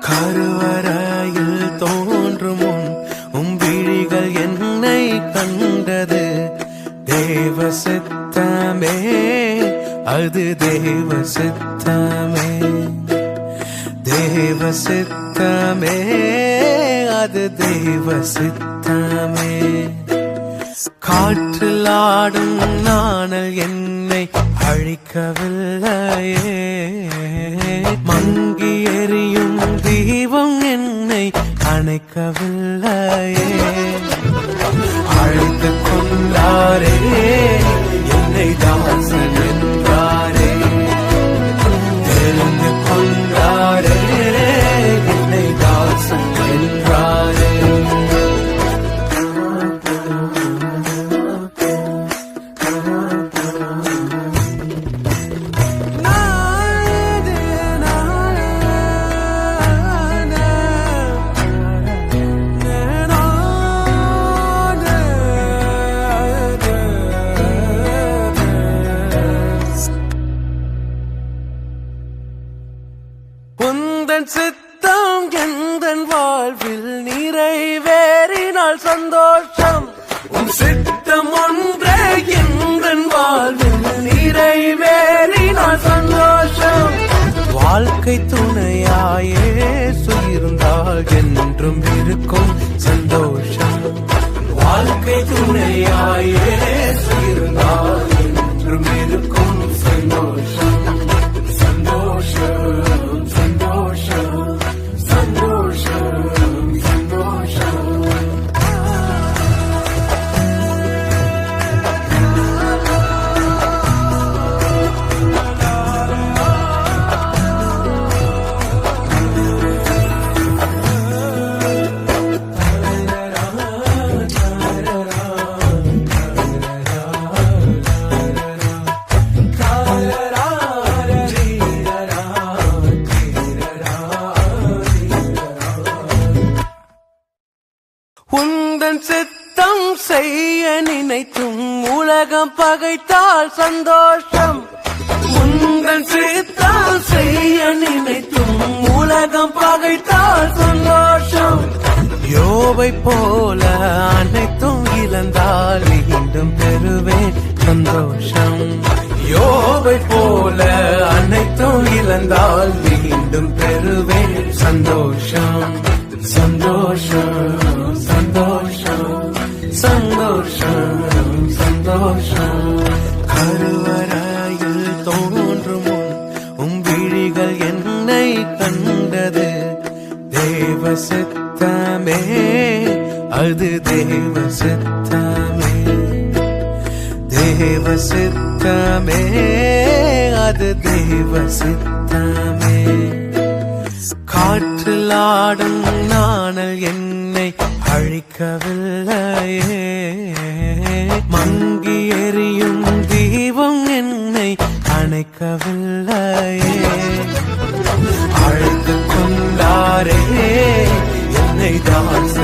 கருவறையில் தோன்றும் உம் விழிகள் என்னை கண்டது. தேவ சித்தமே, அது தேவ சித்தமே. தேவ சித்தமே, அது தேவ சித்தமே. காற்றில் ஆடும் நாணல் என்னை அழிக்கவில்லையே. மங்கி எரியும் தீபம் என்னை அணைக்கவில்லையே. அழைத்து கொண்டாரே என்னை தாசன் என்றாரே. தெரிந்து கொண்டாரே என்னை தாசன் என்றாரே. உந்தன் சித்தம் எந்தன் வாழ்வில் நிறைவேறினால் சந்தோஷம். உன் சித்தம் ஒன்றே எந்தன் வாழ்வில் நிறைவேறினால் சந்தோஷம். வாழ்க்கை துணையாயே இருந்தால் என்றும் இருக்கும் சந்தோஷம். வாழ்க்கை துணையாயே இருந்தால் என்றும் இருக்கும் சந்தோஷம். சந்தோஷம் உந்தன் சித்தம் செய்ய நினைத்தும் உலகம் பகைத்தால் சந்தோஷம். உந்தன் சித்தம் செய்ய நினைத்தும் உலகம் பகைத்தால் சந்தோஷம். யோபை போல அனைத்தும் இழந்தால் மீண்டும் பெறுவேன் சந்தோஷம். யோபை போல அனைத்தும் இழந்தால் மீண்டும் பெறுவேன் சந்தோஷம். சந்தோஷம் சந்தோஷம் சந்தோஷம் சந்தோஷம். கருவறையில் தோன்றும் உம் விழிகள் என்னை கண்டது. தேவ சித்தமே, அது தேவ சித்தமே. தேவ சித்தமே, அது தேவ சித்தமே. காற்றில் ஆடும் நாணல் என்னை அழிக்கவில்லையே. மங்கி எரியும் தீபம் என்னை அணைக்கவில்லையே. அழைத்து கொண்டாரே என்னை தாசன்